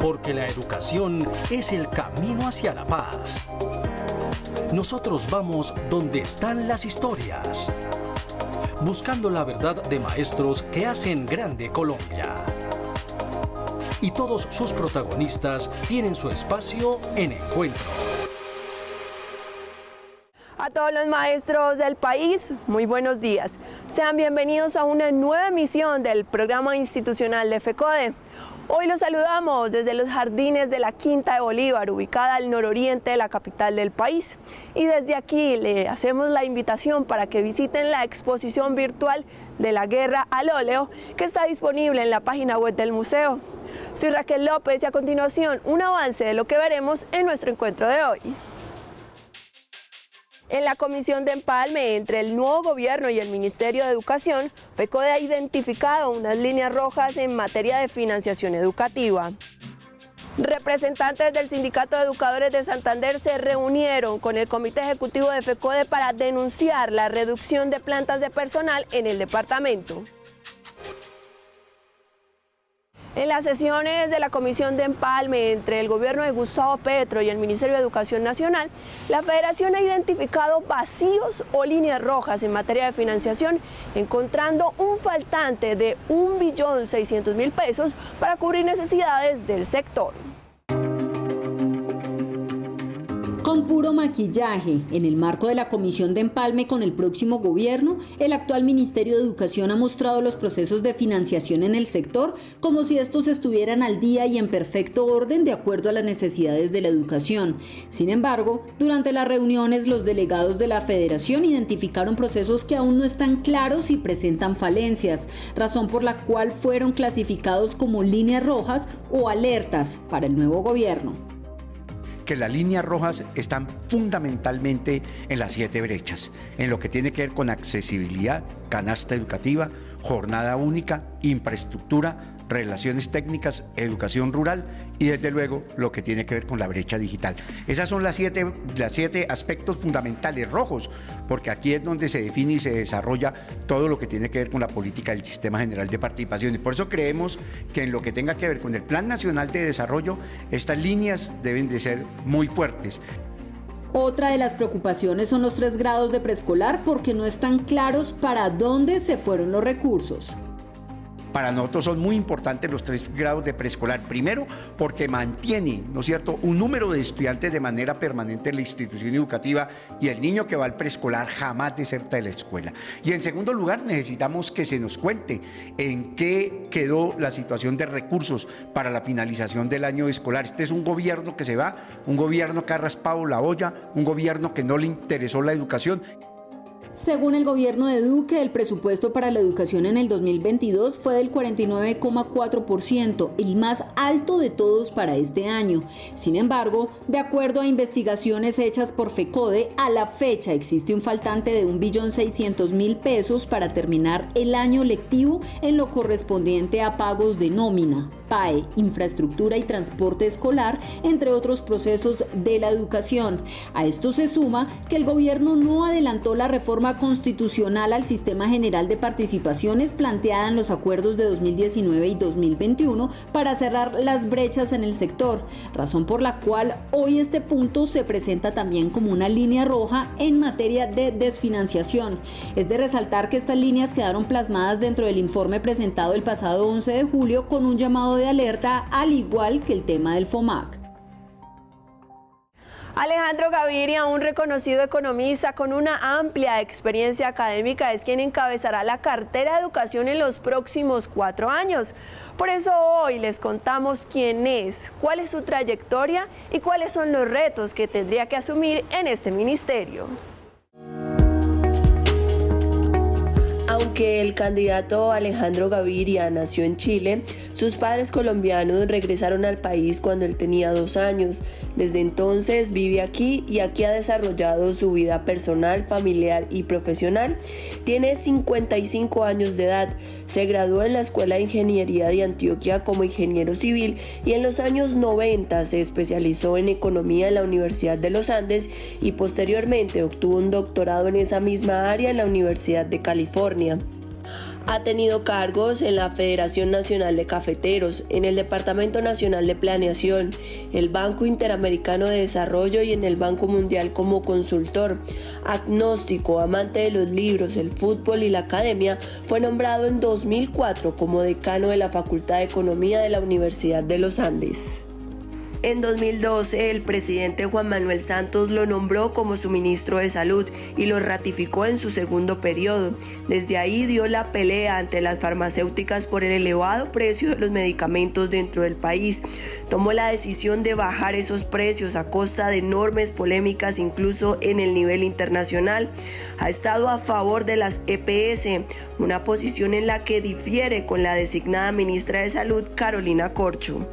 porque la educación es el camino hacia la paz. Nosotros vamos donde están las historias, buscando la verdad de maestros que hacen grande Colombia. Y todos sus protagonistas tienen su espacio en Encuentro. A todos los maestros del país, muy buenos días. Sean bienvenidos a una nueva emisión del programa institucional de FECODE. Hoy los saludamos desde los jardines de la Quinta de Bolívar, ubicada al nororiente de la capital del país. Y desde aquí le hacemos la invitación para que visiten la exposición virtual de la guerra al óleo, que está disponible en la página web del museo. Soy Raquel López y a continuación un avance de lo que veremos en nuestro encuentro de hoy. En la comisión de empalme entre el nuevo gobierno y el Ministerio de Educación, FECODE ha identificado unas líneas rojas en materia de financiación educativa. Representantes del Sindicato de Educadores de Santander se reunieron con el Comité Ejecutivo de FECODE para denunciar la reducción de plantas de personal en el departamento. En las sesiones de la comisión de empalme entre el gobierno de Gustavo Petro y el Ministerio de Educación Nacional, la Federación ha identificado vacíos o líneas rojas en materia de financiación, encontrando un faltante de 1.600.000 pesos para cubrir necesidades del sector. Con puro maquillaje, en el marco de la comisión de empalme con el próximo gobierno, el actual Ministerio de Educación ha mostrado los procesos de financiación en el sector como si estos estuvieran al día y en perfecto orden de acuerdo a las necesidades de la educación. Sin embargo, durante las reuniones, los delegados de la Federación identificaron procesos que aún no están claros y presentan falencias, razón por la cual fueron clasificados como líneas rojas o alertas para el nuevo gobierno. Que las líneas rojas están fundamentalmente en las 7 brechas, en lo que tiene que ver con accesibilidad, canasta educativa, jornada única, infraestructura, relaciones técnicas, educación rural y desde luego lo que tiene que ver con la brecha digital. Esas son las siete aspectos fundamentales rojos, porque aquí es donde se define y se desarrolla todo lo que tiene que ver con la política del Sistema General de Participación. Y por eso creemos que en lo que tenga que ver con el Plan Nacional de Desarrollo, estas líneas deben de ser muy fuertes. Otra de las preocupaciones son los 3 grados de preescolar porque no están claros para dónde se fueron los recursos. Para nosotros son muy importantes los 3 grados de preescolar. Primero, porque mantiene, ¿no es cierto?, un número de estudiantes de manera permanente en la institución educativa y el niño que va al preescolar jamás deserta de la escuela. Y en segundo lugar, necesitamos que se nos cuente en qué quedó la situación de recursos para la finalización del año escolar. Este es un gobierno que se va, un gobierno que ha raspado la olla, un gobierno que no le interesó la educación. Según el gobierno de Duque, el presupuesto para la educación en el 2022 fue del 49,4%, el más alto de todos para este año. Sin embargo, de acuerdo a investigaciones hechas por FECODE, a la fecha existe un faltante de 1.600.000 pesos para terminar el año lectivo en lo correspondiente a pagos de nómina, PAE, infraestructura y transporte escolar, entre otros procesos de la educación. A esto se suma que el gobierno no adelantó la reforma constitucional al Sistema General de Participaciones planteada en los acuerdos de 2019 y 2021 para cerrar las brechas en el sector, razón por la cual hoy este punto se presenta también como una línea roja en materia de desfinanciación. Es de resaltar que estas líneas quedaron plasmadas dentro del informe presentado el pasado 11 de julio con un llamado de alerta, al igual que el tema del FOMAC. Alejandro Gaviria, un reconocido economista con una amplia experiencia académica, es quien encabezará la cartera de educación en los próximos 4 años. Por eso hoy les contamos quién es, cuál es su trayectoria y cuáles son los retos que tendría que asumir en este ministerio. Aunque el candidato Alejandro Gaviria nació en Chile, sus padres colombianos regresaron al país cuando él tenía 2 años. Desde entonces vive aquí y aquí ha desarrollado su vida personal, familiar y profesional. Tiene 55 años de edad. Se graduó en la Escuela de Ingeniería de Antioquia como ingeniero civil y en los años 90 se especializó en economía en la Universidad de los Andes y posteriormente obtuvo un doctorado en esa misma área en la Universidad de California. Ha tenido cargos en la Federación Nacional de Cafeteros, en el Departamento Nacional de Planeación, el Banco Interamericano de Desarrollo y en el Banco Mundial como consultor. Agnóstico, amante de los libros, el fútbol y la academia, fue nombrado en 2004 como decano de la Facultad de Economía de la Universidad de los Andes. En 2012, el presidente Juan Manuel Santos lo nombró como su ministro de Salud y lo ratificó en su segundo periodo. Desde ahí dio la pelea ante las farmacéuticas por el elevado precio de los medicamentos dentro del país. Tomó la decisión de bajar esos precios a costa de enormes polémicas, incluso en el nivel internacional. Ha estado a favor de las EPS, una posición en la que difiere con la designada ministra de Salud, Carolina Corcho.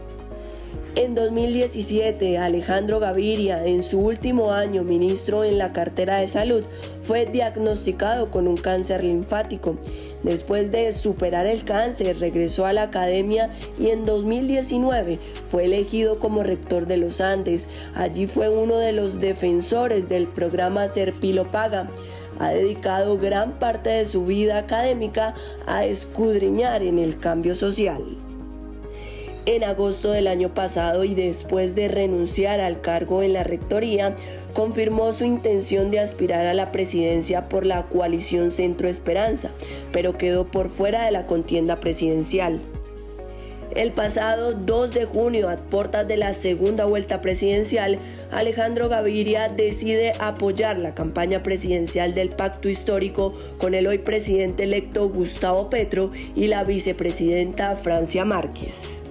En 2017, Alejandro Gaviria, en su último año ministro en la cartera de Salud, fue diagnosticado con un cáncer linfático. Después de superar el cáncer, regresó a la academia y en 2019 fue elegido como rector de los Andes. Allí fue uno de los defensores del programa Serpilo Paga. Ha dedicado gran parte de su vida académica a escudriñar en el cambio social. En agosto del año pasado y después de renunciar al cargo en la rectoría, confirmó su intención de aspirar a la presidencia por la coalición Centro Esperanza, pero quedó por fuera de la contienda presidencial. El pasado 2 de junio, a puertas de la segunda vuelta presidencial, Alejandro Gaviria decide apoyar la campaña presidencial del Pacto Histórico con el hoy presidente electo Gustavo Petro y la vicepresidenta Francia Márquez.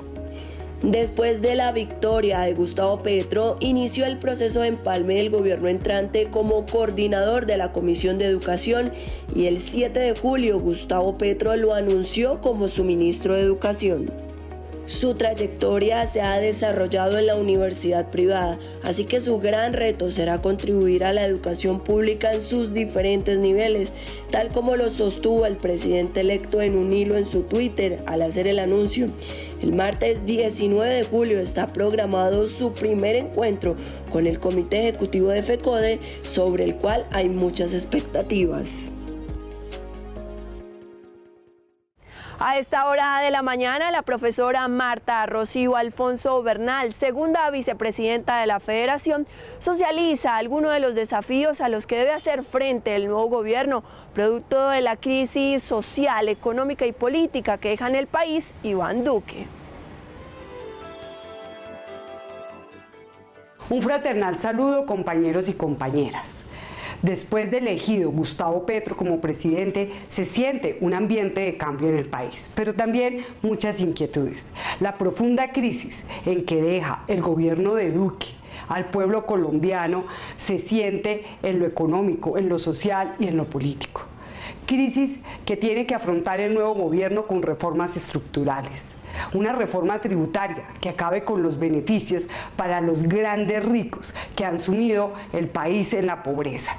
Después de la victoria de Gustavo Petro, inició el proceso de empalme del gobierno entrante como coordinador de la Comisión de Educación y el 7 de julio Gustavo Petro lo anunció como su ministro de Educación. Su trayectoria se ha desarrollado en la universidad privada, así que su gran reto será contribuir a la educación pública en sus diferentes niveles, tal como lo sostuvo el presidente electo en un hilo en su Twitter al hacer el anuncio. El martes 19 de julio está programado su primer encuentro con el Comité Ejecutivo de FECODE, sobre el cual hay muchas expectativas. A esta hora de la mañana, la profesora Marta Rocío Alfonso Bernal, segunda vicepresidenta de la Federación, socializa algunos de los desafíos a los que debe hacer frente el nuevo gobierno, producto de la crisis social, económica y política que deja en el país Iván Duque. Un fraternal saludo, compañeros y compañeras. Después de elegido Gustavo Petro como presidente, se siente un ambiente de cambio en el país, pero también muchas inquietudes. La profunda crisis en que deja el gobierno de Duque al pueblo colombiano se siente en lo económico, en lo social y en lo político. Crisis que tiene que afrontar el nuevo gobierno con reformas estructurales. Una reforma tributaria que acabe con los beneficios para los grandes ricos que han sumido el país en la pobreza,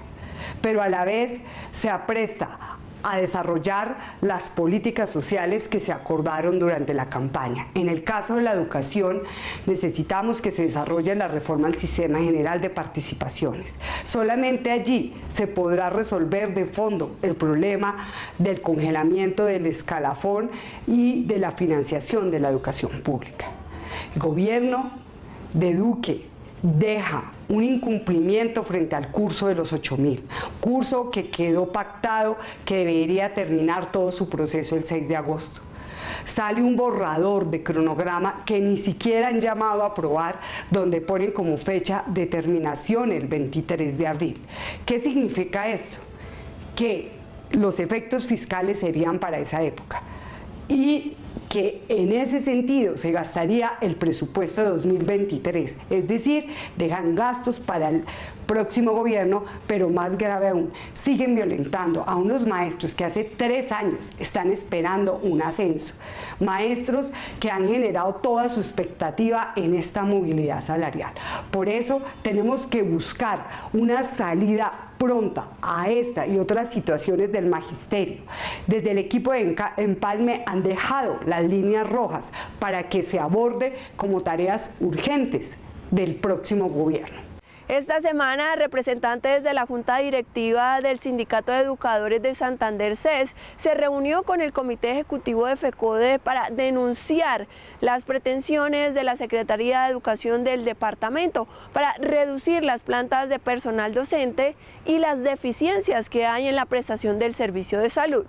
pero a la vez se apresta a desarrollar las políticas sociales que se acordaron durante la campaña. En el caso de la educación, necesitamos que se desarrolle la reforma al Sistema General de Participaciones. Solamente allí se podrá resolver de fondo el problema del congelamiento del escalafón y de la financiación de la educación pública. El gobierno de Duque deja un incumplimiento frente al curso de los 8.000, curso que quedó pactado que debería terminar todo su proceso el 6 de agosto. Sale un borrador de cronograma que ni siquiera han llamado a aprobar, donde ponen como fecha de terminación el 23 de abril. ¿Qué significa esto? Que los efectos fiscales serían para esa época y que en ese sentido se gastaría el presupuesto de 2023, es decir, dejan gastos para el próximo gobierno, pero más grave aún, siguen violentando a unos maestros que hace 3 años están esperando un ascenso, maestros que han generado toda su expectativa en esta movilidad salarial. Por eso tenemos que buscar una salida pronta a esta y otras situaciones del magisterio. Desde el equipo de empalme han dejado las líneas rojas para que se aborde como tareas urgentes del próximo gobierno. Esta semana, representantes de la Junta Directiva del Sindicato de Educadores de Santander, SES, se reunió con el Comité Ejecutivo de FECODE para denunciar las pretensiones de la Secretaría de Educación del departamento para reducir las plantas de personal docente y las deficiencias que hay en la prestación del servicio de salud.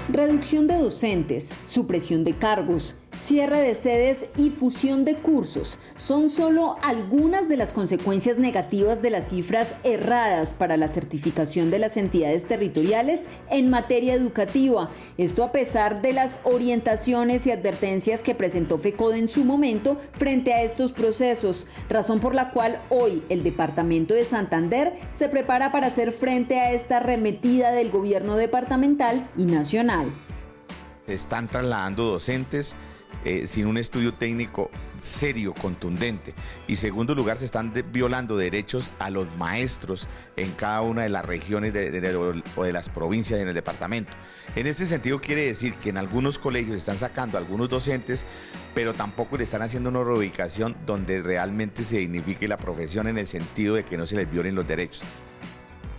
Reducción de docentes, supresión de cargos, cierre de sedes y fusión de cursos son solo algunas de las consecuencias negativas de las cifras erradas para la certificación de las entidades territoriales en materia educativa. Esto a pesar de las orientaciones y advertencias que presentó FECODE en su momento frente a estos procesos, razón por la cual hoy el departamento de Santander se prepara para hacer frente a esta arremetida del gobierno departamental y nacional. Se están trasladando docentes sin un estudio técnico serio, contundente. Y segundo lugar, se están violando derechos a los maestros en cada una de las regiones o de las provincias en el departamento. En este sentido quiere decir que en algunos colegios están sacando a algunos docentes, pero tampoco le están haciendo una reubicación donde realmente se dignifique la profesión en el sentido de que no se les violen los derechos.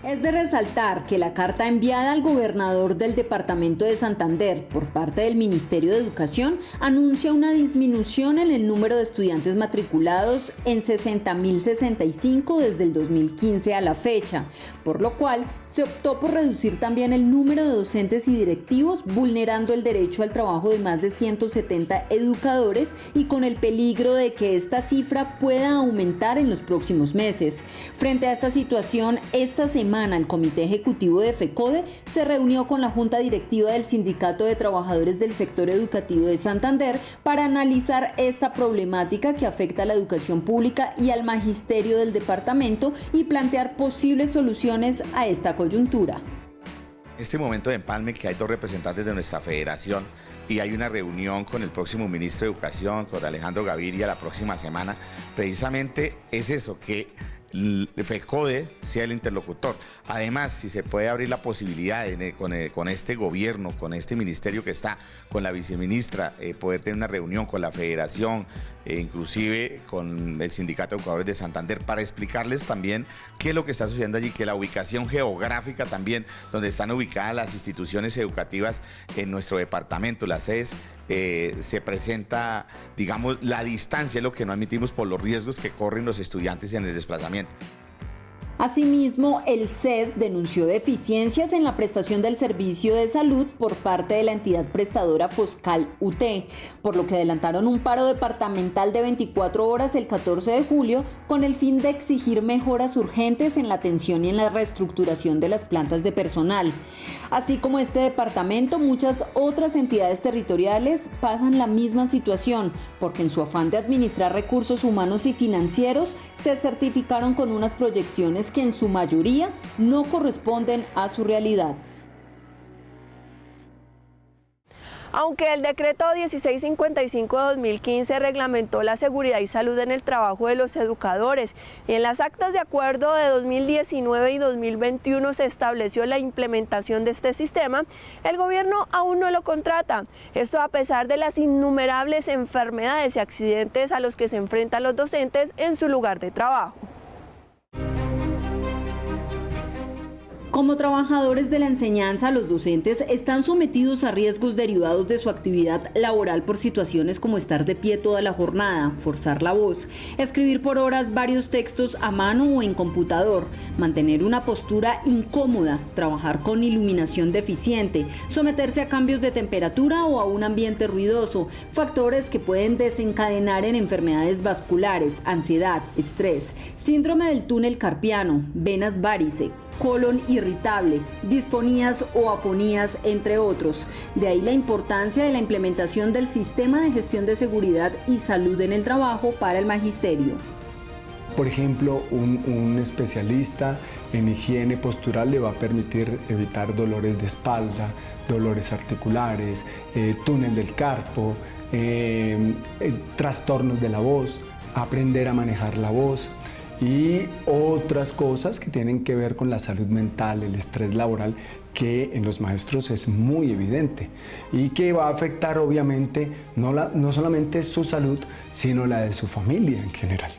Es de resaltar que la carta enviada al gobernador del departamento de Santander por parte del Ministerio de Educación anuncia una disminución en el número de estudiantes matriculados en 60.065 desde el 2015 a la fecha, por lo cual se optó por reducir también el número de docentes y directivos, vulnerando el derecho al trabajo de más de 170 educadores y con el peligro de que esta cifra pueda aumentar en los próximos meses. Frente a esta situación, esta semana el Comité Ejecutivo de FECODE se reunió con la Junta Directiva del Sindicato de Trabajadores del Sector Educativo de Santander para analizar esta problemática que afecta a la educación pública y al magisterio del departamento y plantear posibles soluciones a esta coyuntura. En este momento de empalme que hay dos representantes de nuestra federación y hay una reunión con el próximo ministro de Educación, con Alejandro Gaviria, la próxima semana, precisamente es eso, que FECODE sea el interlocutor. Además, si se puede abrir la posibilidad con este gobierno, con este ministerio que está, con la viceministra, poder tener una reunión con la federación, inclusive con el Sindicato de Educadores de Santander, para explicarles también qué es lo que está sucediendo allí, que la ubicación geográfica también, donde están ubicadas las instituciones educativas en nuestro departamento, las sedes, se presenta, digamos, la distancia, lo que no admitimos por los riesgos que corren los estudiantes en el desplazamiento. Asimismo, el SES denunció deficiencias en la prestación del servicio de salud por parte de la entidad prestadora Foscal UT, por lo que adelantaron un paro departamental de 24 horas el 14 de julio con el fin de exigir mejoras urgentes en la atención y en la reestructuración de las plantas de personal. Así como este departamento, muchas otras entidades territoriales pasan la misma situación, porque en su afán de administrar recursos humanos y financieros, se certificaron con unas proyecciones que en su mayoría no corresponden a su realidad. Aunque el decreto 1655/2015 reglamentó la seguridad y salud en el trabajo de los educadores y en las actas de acuerdo de 2019 y 2021 se estableció la implementación de este sistema, el gobierno aún no lo contrata. Esto a pesar de las innumerables enfermedades y accidentes a los que se enfrentan los docentes en su lugar de trabajo. Como trabajadores de la enseñanza, los docentes están sometidos a riesgos derivados de su actividad laboral por situaciones como estar de pie toda la jornada, forzar la voz, escribir por horas varios textos a mano o en computador, mantener una postura incómoda, trabajar con iluminación deficiente, someterse a cambios de temperatura o a un ambiente ruidoso, factores que pueden desencadenar en enfermedades vasculares, ansiedad, estrés, síndrome del túnel carpiano, venas varice, colon irritable, disfonías o afonías, entre otros. De ahí la importancia de la implementación del sistema de gestión de seguridad y salud en el trabajo para el magisterio. Por ejemplo, un especialista en higiene postural le va a permitir evitar dolores de espalda, dolores articulares, túnel del carpo, trastornos de la voz, aprender a manejar la voz y otras cosas que tienen que ver con la salud mental, el estrés laboral, que en los maestros es muy evidente y que va a afectar obviamente no solamente su salud, sino la de su familia en general.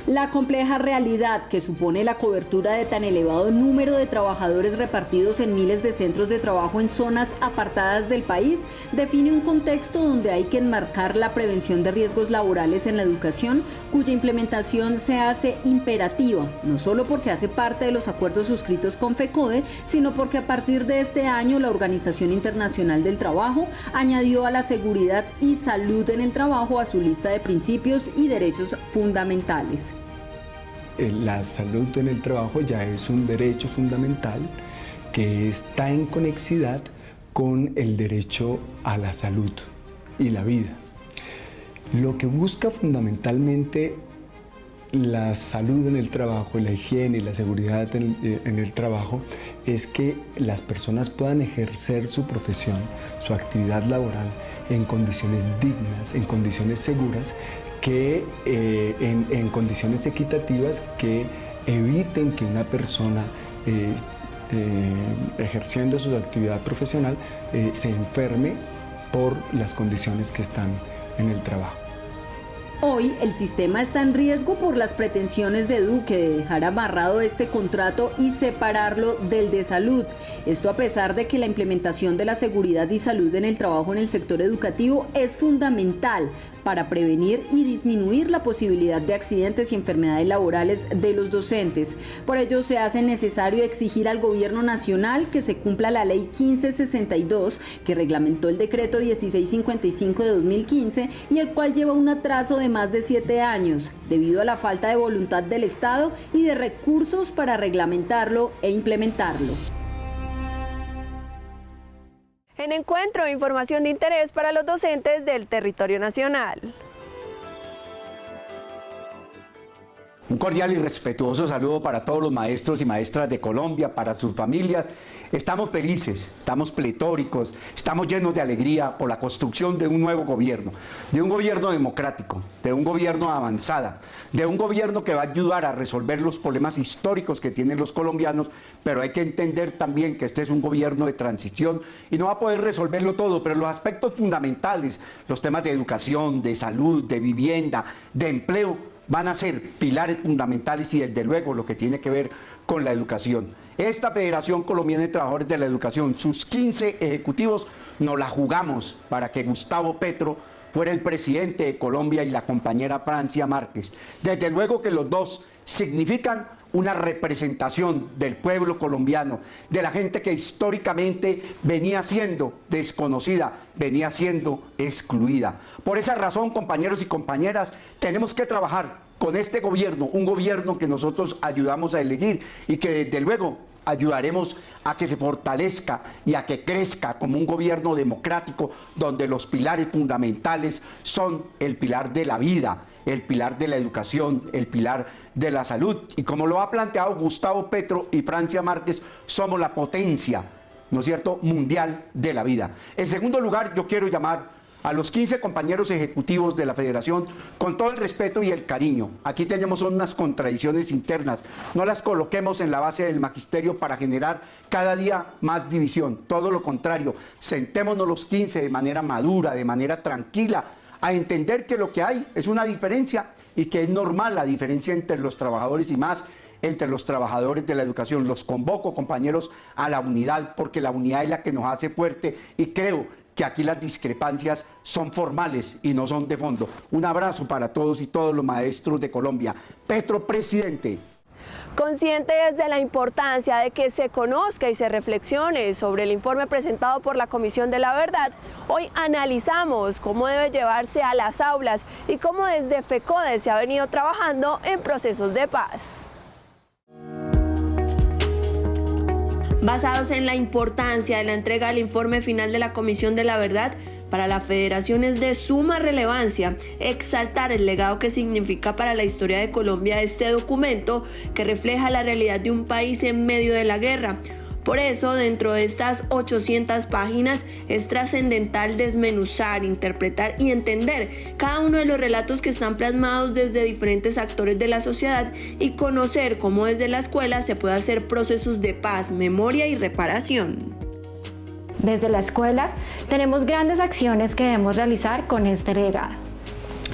La compleja realidad que supone la cobertura de tan elevado número de trabajadores repartidos en miles de centros de trabajo en zonas apartadas del país define un contexto donde hay que enmarcar la prevención de riesgos laborales en la educación, cuya implementación se hace imperativa, no solo porque hace parte de los acuerdos suscritos con FECODE, sino porque a partir de este año la Organización Internacional del Trabajo añadió a la seguridad y salud en el trabajo a su lista de principios y derechos fundamentales. La salud en el trabajo ya es un derecho fundamental que está en conexidad con el derecho a la salud y la vida. Lo que busca fundamentalmente la salud en el trabajo, la higiene y la seguridad en el trabajo es que las personas puedan ejercer su profesión, su actividad laboral en condiciones dignas, en condiciones seguras, que en condiciones equitativas que eviten que una persona ejerciendo su actividad profesional se enferme por las condiciones que están en el trabajo. Hoy el sistema está en riesgo por las pretensiones de Duque de dejar amarrado este contrato y separarlo del de salud. Esto a pesar de que la implementación de la seguridad y salud en el trabajo en el sector educativo es fundamental para prevenir y disminuir la posibilidad de accidentes y enfermedades laborales de los docentes. Por ello se hace necesario exigir al gobierno nacional que se cumpla la ley 1562 que reglamentó el decreto 1655 de 2015 y el cual lleva un atraso de más de 7 años debido a la falta de voluntad del Estado y de recursos para reglamentarlo e implementarlo. En Encuentro, información de interés para los docentes del territorio nacional. Un cordial y respetuoso saludo para todos los maestros y maestras de Colombia, para sus familias. Estamos felices, estamos pletóricos, estamos llenos de alegría por la construcción de un nuevo gobierno, de un gobierno democrático, de un gobierno avanzada, de un gobierno que va a ayudar a resolver los problemas históricos que tienen los colombianos, pero hay que entender también que este es un gobierno de transición y no va a poder resolverlo todo, pero los aspectos fundamentales, los temas de educación, de salud, de vivienda, de empleo, van a ser pilares fundamentales y desde luego lo que tiene que ver con la educación. Esta Federación Colombiana de Trabajadores de la Educación, sus 15 ejecutivos, nos la jugamos para que Gustavo Petro fuera el presidente de Colombia y la compañera Francia Márquez. Desde luego que los dos significan una representación del pueblo colombiano, de la gente que históricamente venía siendo desconocida, venía siendo excluida. Por esa razón, compañeros y compañeras, tenemos que trabajar con este gobierno, un gobierno que nosotros ayudamos a elegir y que desde luego ayudaremos a que se fortalezca y a que crezca como un gobierno democrático donde los pilares fundamentales son el pilar de la vida, el pilar de la educación, el pilar de la salud. Y como lo ha planteado Gustavo Petro y Francia Márquez, somos la potencia, ¿no es cierto?, mundial de la vida. En segundo lugar, yo quiero llamar a los 15 compañeros ejecutivos de la Federación con todo el respeto y el cariño. Aquí tenemos unas contradicciones internas. No las coloquemos en la base del magisterio para generar cada día más división. Todo lo contrario, sentémonos los 15 de manera madura, de manera tranquila, a entender que lo que hay es una diferencia y que es normal la diferencia entre los trabajadores y más entre los trabajadores de la educación. Los convoco, compañeros, a la unidad, porque la unidad es la que nos hace fuerte y creo que aquí las discrepancias son formales y no son de fondo. Un abrazo para todos y todos los maestros de Colombia. Petro, presidente. Conscientes de la importancia de que se conozca y se reflexione sobre el informe presentado por la Comisión de la Verdad, hoy analizamos cómo debe llevarse a las aulas y cómo desde FECODE se ha venido trabajando en procesos de paz. Basados en la importancia de la entrega del informe final de la Comisión de la Verdad, para la Federación es de suma relevancia exaltar el legado que significa para la historia de Colombia este documento que refleja la realidad de un país en medio de la guerra, Por eso, dentro de estas 800 páginas es trascendental desmenuzar, interpretar y entender cada uno de los relatos que están plasmados desde diferentes actores de la sociedad y conocer cómo desde la escuela se puede hacer procesos de paz, memoria y reparación. Desde la escuela tenemos grandes acciones que debemos realizar con este legado.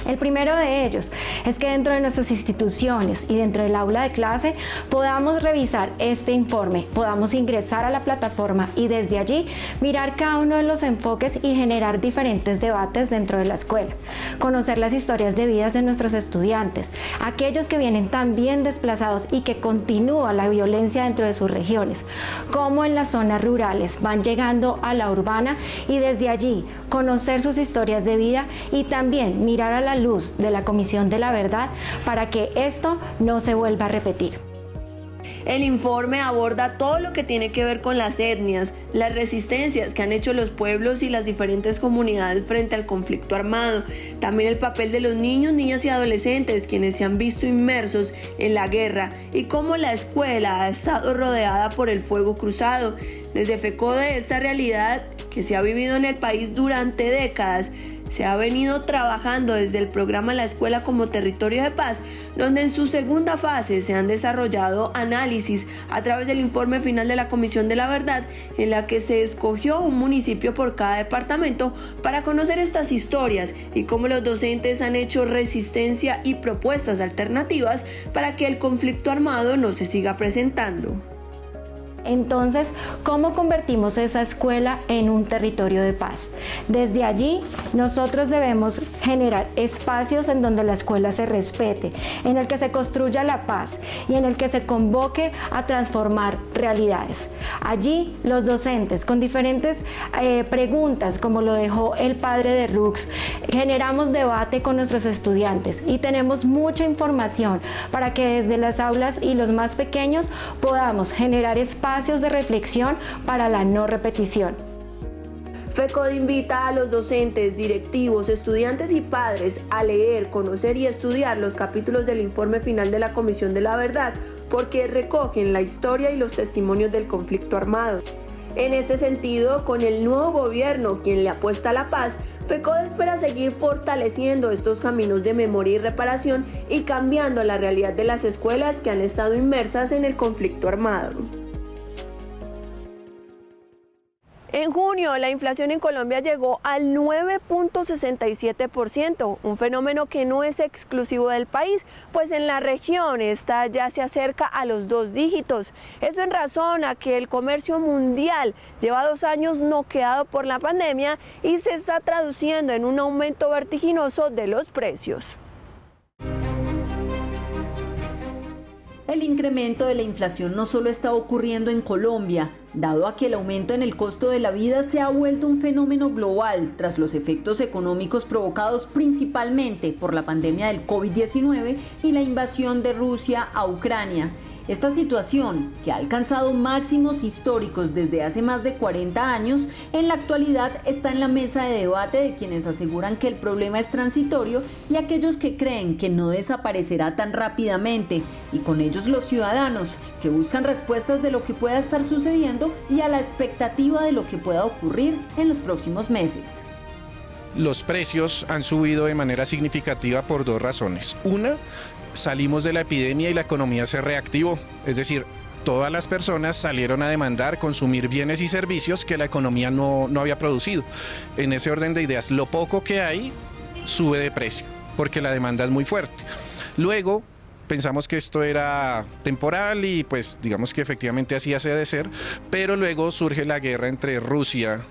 El primero de ellos es que dentro de nuestras instituciones y dentro del aula de clase podamos revisar este informe, podamos ingresar a la plataforma y desde allí mirar cada uno de los enfoques y generar diferentes debates dentro de la escuela. Conocer las historias de vidas de nuestros estudiantes, aquellos que vienen también desplazados y que continúa la violencia dentro de sus regiones, cómo en las zonas rurales van llegando a la urbana y desde allí conocer sus historias de vida y también mirar a la luz de la Comisión de la Verdad para que esto no se vuelva a repetir. El informe aborda todo lo que tiene que ver con las etnias, las resistencias que han hecho los pueblos y las diferentes comunidades frente al conflicto armado, también el papel de los niños, niñas y adolescentes quienes se han visto inmersos en la guerra y cómo la escuela ha estado rodeada por el fuego cruzado. Desde FECODE, esta realidad que se ha vivido en el país durante décadas se ha venido trabajando desde el programa La Escuela como Territorio de Paz, donde en su segunda fase se han desarrollado análisis a través del informe final de la Comisión de la Verdad, en la que se escogió un municipio por cada departamento para conocer estas historias y cómo los docentes han hecho resistencia y propuestas alternativas para que el conflicto armado no se siga presentando. Entonces, ¿cómo convertimos esa escuela en un territorio de paz? Desde allí, nosotros debemos generar espacios en donde la escuela se respete, en el que se construya la paz y en el que se convoque a transformar realidades. Allí, los docentes, con diferentes preguntas, como lo dejó el padre de Rux, generamos debate con nuestros estudiantes y tenemos mucha información para que desde las aulas y los más pequeños podamos generar espacios de reflexión para la no repetición. FECODE invita a los docentes, directivos, estudiantes y padres a leer, conocer y estudiar los capítulos del informe final de la Comisión de la Verdad, porque recogen la historia y los testimonios del conflicto armado. En este sentido, con el nuevo gobierno, quien le apuesta a la paz, FECODE espera seguir fortaleciendo estos caminos de memoria y reparación y cambiando la realidad de las escuelas que han estado inmersas en el conflicto armado. En junio, la inflación en Colombia llegó al 9.67%, un fenómeno que no es exclusivo del país, pues en la región esta ya se acerca a los 2 dígitos. Eso en razón a que el comercio mundial lleva 2 años noqueado por la pandemia y se está traduciendo en un aumento vertiginoso de los precios. El incremento de la inflación no solo está ocurriendo en Colombia, dado a que el aumento en el costo de la vida se ha vuelto un fenómeno global tras los efectos económicos provocados principalmente por la pandemia del COVID-19 y la invasión de Rusia a Ucrania. Esta situación, que ha alcanzado máximos históricos desde hace más de 40 años, en la actualidad está en la mesa de debate de quienes aseguran que el problema es transitorio y aquellos que creen que no desaparecerá tan rápidamente, y con ellos los ciudadanos, que buscan respuestas de lo que pueda estar sucediendo y a la expectativa de lo que pueda ocurrir en los próximos meses. Los precios han subido de manera significativa por 2 razones. Una, salimos de la epidemia y la economía se reactivó, es decir, todas las personas salieron a demandar, consumir bienes y servicios que la economía no había producido. En ese orden de ideas, lo poco que hay sube de precio, porque la demanda es muy fuerte. Luego, pensamos que esto era temporal y pues digamos que efectivamente así hace de ser, pero luego surge la guerra entre Rusia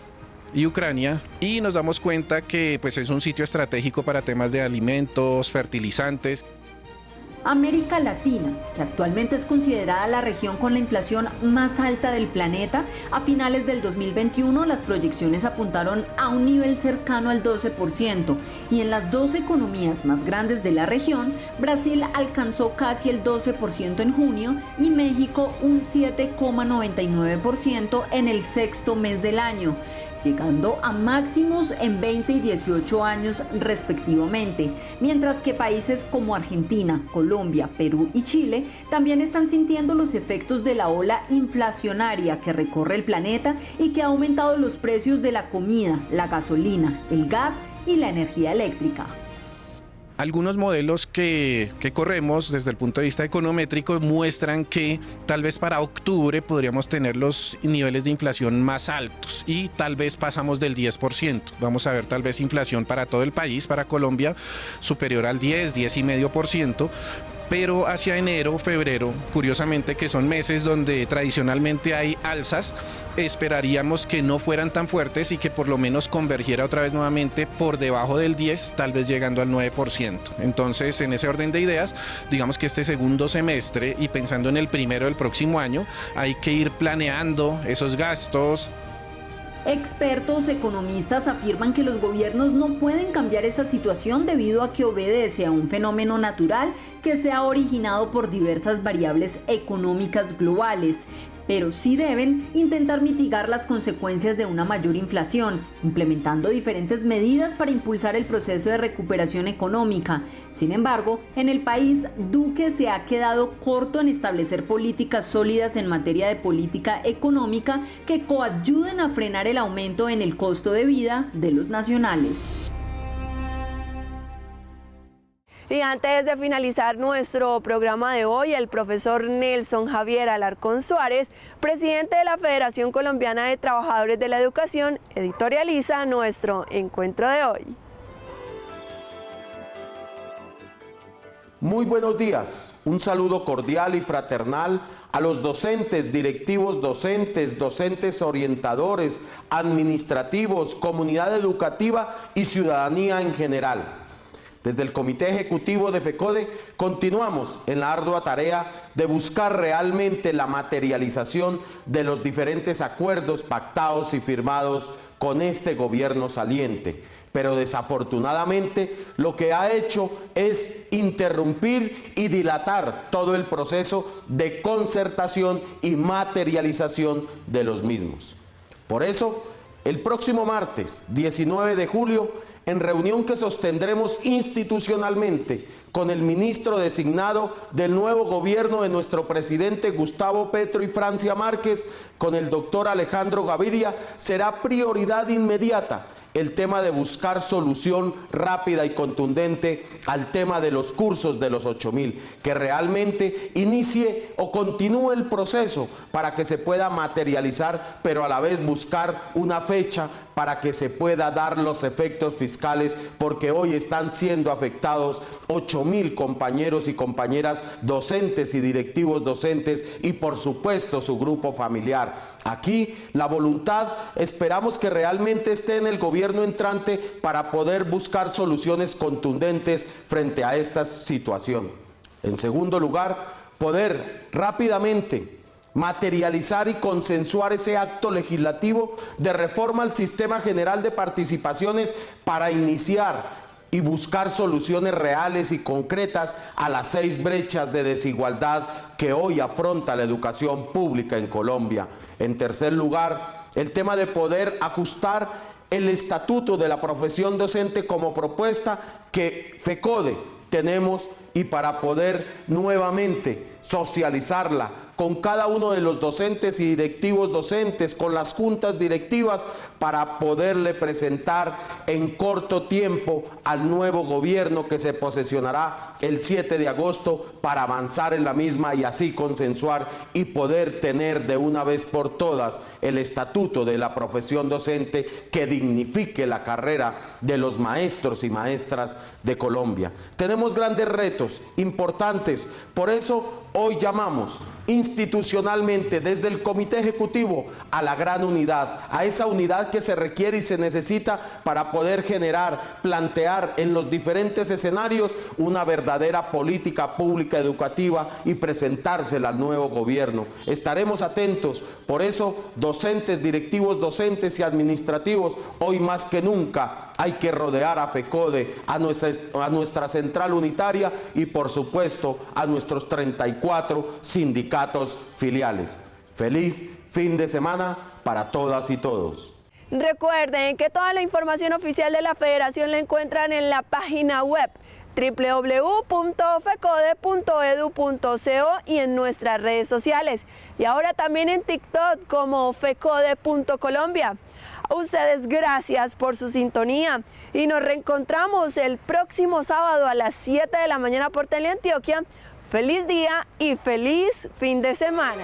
y Ucrania y nos damos cuenta que pues es un sitio estratégico para temas de alimentos, fertilizantes. América Latina, que actualmente es considerada la región con la inflación más alta del planeta, a finales del 2021 las proyecciones apuntaron a un nivel cercano al 12%, y en las 2 economías más grandes de la región, Brasil alcanzó casi el 12% en junio y México un 7,99% en el 6º mes del año. llegando a máximos en 20 y 18 años respectivamente, mientras que países como Argentina, Colombia, Perú y Chile también están sintiendo los efectos de la ola inflacionaria que recorre el planeta y que ha aumentado los precios de la comida, la gasolina, el gas y la energía eléctrica. Algunos modelos que corremos desde el punto de vista econométrico muestran que tal vez para octubre podríamos tener los niveles de inflación más altos y tal vez pasamos del 10%. Vamos a ver tal vez inflación para todo el país, para Colombia, superior al 10,5%. Pero hacia enero, febrero, curiosamente que son meses donde tradicionalmente hay alzas, esperaríamos que no fueran tan fuertes y que por lo menos convergiera otra vez nuevamente por debajo del 10, tal vez llegando al 9%. Entonces, en ese orden de ideas, digamos que este segundo semestre y pensando en el primero del próximo año, hay que ir planeando esos gastos. Expertos economistas afirman que los gobiernos no pueden cambiar esta situación debido a que obedece a un fenómeno natural que se ha originado por diversas variables económicas globales, pero sí deben intentar mitigar las consecuencias de una mayor inflación, implementando diferentes medidas para impulsar el proceso de recuperación económica. Sin embargo, en el país, Duque se ha quedado corto en establecer políticas sólidas en materia de política económica que coayuden a frenar el aumento en el costo de vida de los nacionales. Y antes de finalizar nuestro programa de hoy, el profesor Nelson Javier Alarcón Suárez, presidente de la Federación Colombiana de Trabajadores de la Educación, editorializa nuestro encuentro de hoy. Muy buenos días, un saludo cordial y fraternal a los docentes, directivos docentes, docentes orientadores, administrativos, comunidad educativa y ciudadanía en general. Desde el Comité Ejecutivo de FECODE continuamos en la ardua tarea de buscar realmente la materialización de los diferentes acuerdos pactados y firmados con este gobierno saliente. Pero desafortunadamente lo que ha hecho es interrumpir y dilatar todo el proceso de concertación y materialización de los mismos. Por eso, el próximo martes 19 de julio, en reunión que sostendremos institucionalmente con el ministro designado del nuevo gobierno de nuestro presidente Gustavo Petro y Francia Márquez, con el doctor Alejandro Gaviria, será prioridad inmediata el tema de buscar solución rápida y contundente al tema de los cursos de los 8.000, que realmente inicie o continúe el proceso para que se pueda materializar, pero a la vez buscar una fecha para que se pueda dar los efectos fiscales, porque hoy están siendo afectados 8.000 compañeros y compañeras docentes y directivos docentes y por supuesto su grupo familiar. Aquí la voluntad esperamos que realmente esté en el gobierno entrante para poder buscar soluciones contundentes frente a esta situación. En segundo lugar, poder rápidamente materializar y consensuar ese acto legislativo de reforma al Sistema General de Participaciones para iniciar y buscar soluciones reales y concretas a las 6 brechas de desigualdad que hoy afronta la educación pública en Colombia. En tercer lugar, el tema de poder ajustar el estatuto de la profesión docente como propuesta que FECODE tenemos y para poder nuevamente socializarla con cada uno de los docentes y directivos docentes, con las juntas directivas, para poderle presentar en corto tiempo al nuevo gobierno que se posesionará el 7 de agosto para avanzar en la misma y así consensuar y poder tener de una vez por todas el estatuto de la profesión docente que dignifique la carrera de los maestros y maestras de Colombia. Tenemos grandes retos importantes, por eso hoy llamamos institucionalmente desde el Comité Ejecutivo a la gran unidad, a esa unidad que se requiere y se necesita para poder generar, plantear en los diferentes escenarios una verdadera política pública educativa y presentársela al nuevo gobierno. Estaremos atentos, por eso docentes, directivos docentes y administrativos, hoy más que nunca hay que rodear a FECODE, a nuestra central unitaria y por supuesto a nuestros 34 sindicatos filiales. Feliz fin de semana para todas y todos. Recuerden que toda la información oficial de la Federación la encuentran en la página web www.fecode.edu.co y en nuestras redes sociales. Y ahora también en TikTok como fecode.colombia. A ustedes gracias por su sintonía y nos reencontramos el próximo sábado a las 7 de la mañana por Teleantioquia. Feliz día y feliz fin de semana.